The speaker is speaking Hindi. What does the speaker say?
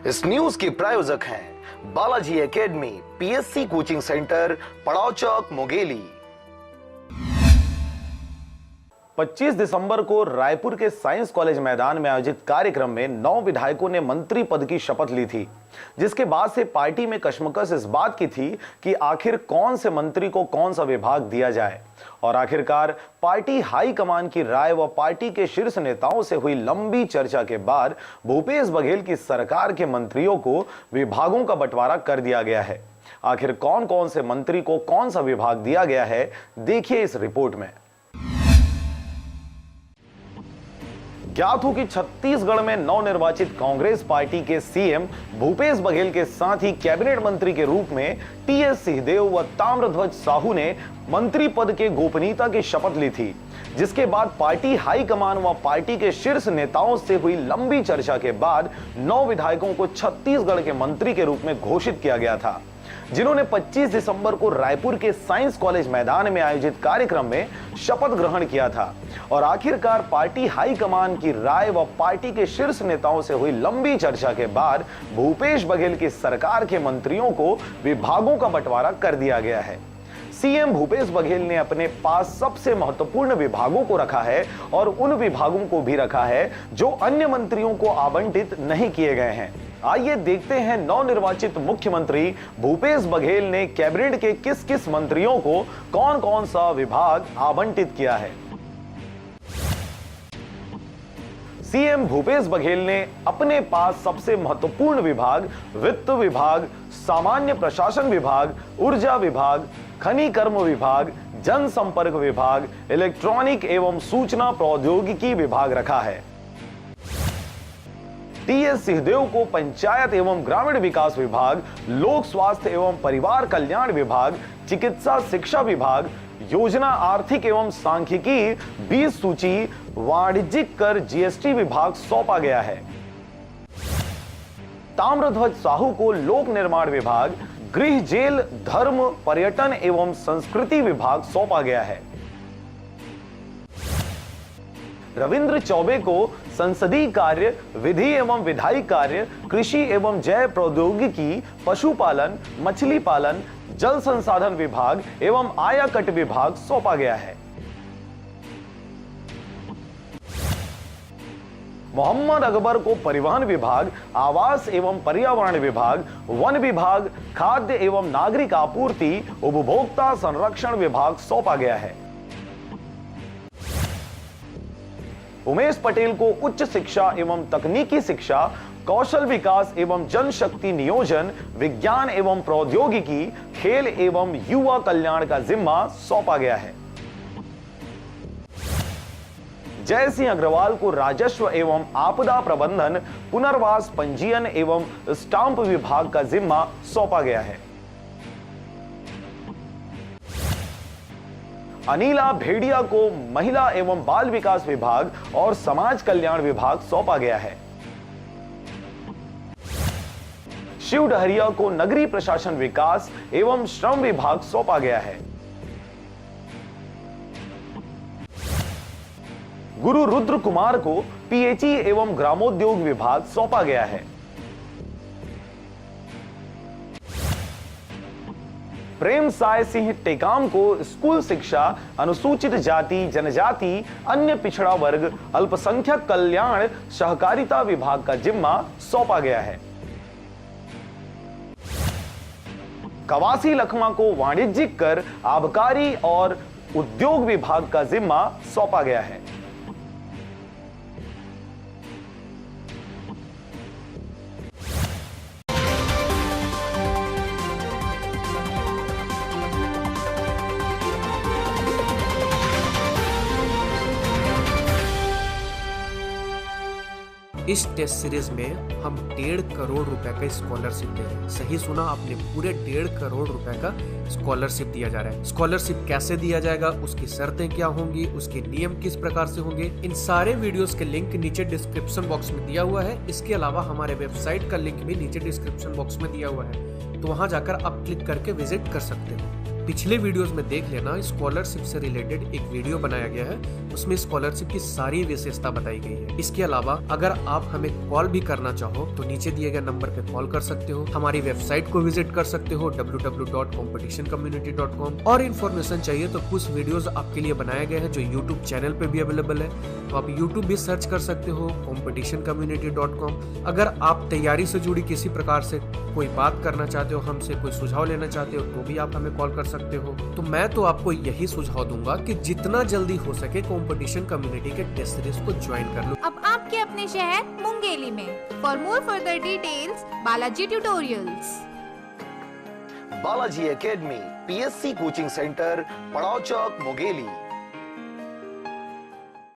इस न्यूज के प्रायोजक हैं Balaji academy, PSC coaching centre, पड़ाव चौक, मुंगेली। 25 दिसंबर को रायपुर के साइंस कॉलेज मैदान में आयोजित कार्यक्रम में 9 विधायकों ने मंत्री पद की शपथ ली थी, जिसके बाद से पार्टी में कशमकश इस बात की थी कि आखिर कौन से मंत्री को कौन सा विभाग दिया जाए। और आखिरकार पार्टी हाईकमान की राय व पार्टी के शीर्ष नेताओं से हुई लंबी चर्चा के बाद भूपेश बघेल की सरकार के मंत्रियों को विभागों का बंटवारा कर दिया गया है। आखिर कौन कौन से मंत्री को कौन सा विभाग दिया गया है, देखिए इस रिपोर्ट में। ज्ञात हो कि छत्तीसगढ़ में नवनिर्वाचित कांग्रेस पार्टी के सीएम भूपेश बघेल के साथ ही कैबिनेट मंत्री के रूप में टीएस सिंहदेव व ताम्रध्वज साहू ने मंत्री पद के गोपनीयता की शपथ ली थी, जिसके बाद पार्टी हाईकमान व पार्टी के शीर्ष नेताओं से हुई लंबी चर्चा के बाद 9 विधायकों को छत्तीसगढ़ के मंत्री के रूप में घोषित किया गया था, जिन्होंने 25 दिसंबर को रायपुर के साइंस कॉलेज मैदान में आयोजित कार्यक्रम में शपथ ग्रहण किया था। और आखिरकार पार्टी हाईकमान की राय व पार्टी के शीर्ष नेताओं से हुई लंबी चर्चा के बाद भूपेश बघेल की सरकार के मंत्रियों को विभागों का बंटवारा कर दिया गया है। सीएम भूपेश बघेल ने अपने पास सबसे महत्वपूर्ण विभागों को रखा है और उन विभागों को भी रखा है जो अन्य मंत्रियों को आवंटित नहीं किए गए हैं। आइए देखते हैं नवनिर्वाचित मुख्यमंत्री भूपेश बघेल ने कैबिनेट के किस किस मंत्रियों को कौन कौन सा विभाग आवंटित किया है। सीएम भूपेश बघेल ने अपने पास सबसे महत्वपूर्ण विभाग वित्त विभाग, सामान्य प्रशासन विभाग, ऊर्जा विभाग, खनिकर्म विभाग, जनसंपर्क विभाग, इलेक्ट्रॉनिक एवं सूचना प्रौद्योगिकी विभाग रखा है। टीएस सिंहदेव को पंचायत एवं ग्रामीण विकास विभाग, लोक स्वास्थ्य एवं परिवार कल्याण विभाग, चिकित्सा शिक्षा विभाग, योजना आर्थिक एवं सांख्यिकी, बीज सूची, वाणिज्यिक कर, जीएसटी विभाग सौंपा गया है। ताम्रध्वज साहू को लोक निर्माण विभाग, गृह, जेल, धर्म, पर्यटन एवं संस्कृति विभाग सौंपा गया है। रविंद्र चौबे को संसदीय कार्य, विधि एवं विधायी कार्य, कृषि एवं जैव प्रौद्योगिकी, पशुपालन, मछली पालन, जल संसाधन विभाग एवं आयकट विभाग सौंपा गया है। मोहम्मद अकबर को परिवहन विभाग, आवास एवं पर्यावरण विभाग, वन विभाग, खाद्य एवं नागरिक आपूर्ति, उपभोक्ता संरक्षण विभाग सौंपा गया है। उमेश पटेल को उच्च शिक्षा एवं तकनीकी शिक्षा, कौशल विकास एवं जनशक्ति नियोजन, विज्ञान एवं प्रौद्योगिकी, खेल एवं युवा कल्याण का जिम्मा सौंपा गया है। जय सिंह अग्रवाल को राजस्व एवं आपदा प्रबंधन, पुनर्वास, पंजीयन एवं स्टाम्प विभाग का जिम्मा सौंपा गया है। अनिला भेड़िया को महिला एवं बाल विकास विभाग और समाज कल्याण विभाग सौंपा गया है। शिव डहरिया को नगरीय प्रशासन विकास एवं श्रम विभाग सौंपा गया है। गुरु रुद्र कुमार को पीएचई एवं ग्रामोद्योग विभाग सौंपा गया है। प्रेम साय सिंह टेकाम को स्कूल शिक्षा, अनुसूचित जाति जनजाति, अन्य पिछड़ा वर्ग, अल्पसंख्यक कल्याण, सहकारिता विभाग का जिम्मा सौंपा गया है। कवासी लखमा को वाणिज्यिक कर, आबकारी और उद्योग विभाग का जिम्मा सौंपा गया है। इस टेस्ट सीरीज में हम 1.5 करोड़ रुपए का स्कॉलरशिप दे रहे हैं। सही सुना आपने, पूरे 1.5 करोड़ रुपए का स्कॉलरशिप दिया जा रहा है। स्कॉलरशिप कैसे दिया जाएगा, उसकी शर्तें क्या होंगी, उसके नियम किस प्रकार से होंगे, इन सारे वीडियोस के लिंक नीचे डिस्क्रिप्शन बॉक्स में दिया हुआ है। इसके अलावा हमारे वेबसाइट का लिंक भी नीचे डिस्क्रिप्शन बॉक्स में दिया हुआ है, तो वहां जाकर आप क्लिक करके विजिट कर सकते हो। पिछले वीडियोस में देख लेना, स्कॉलरशिप से रिलेटेड एक वीडियो बनाया गया है, उसमें स्कॉलरशिप की सारी विशेषता बताई गई है। इसके अलावा अगर आप हमें कॉल भी करना चाहो तो नीचे दिए गए नंबर पे कॉल कर सकते हो, हमारी वेबसाइट को विजिट कर सकते हो www.competitioncommunity.com। और इन्फॉर्मेशन चाहिए तो कुछ वीडियोस आपके लिए बनाए गए हैं जो यूट्यूब चैनल पे भी अवेलेबल है, तो आप यूट्यूब भी सर्च कर सकते हो competitioncommunity.com। अगर आप तैयारी से जुड़ी किसी प्रकार से कोई बात करना चाहते हो, हमसे कोई सुझाव लेना चाहते हो तो भी आप हमें कॉल कर सकते हो। तो मैं तो आपको यही सुझाव दूंगा कि जितना जल्दी हो सके कंपटीशन कम्युनिटी के टेस्ट सीरीज को ज्वाइन कर लो। अब आपके अपने शहर मुंगेली में। For more further details Balaji tutorials. Balaji academy, PSC coaching centre, पड़ाव चौक, मुंगेली।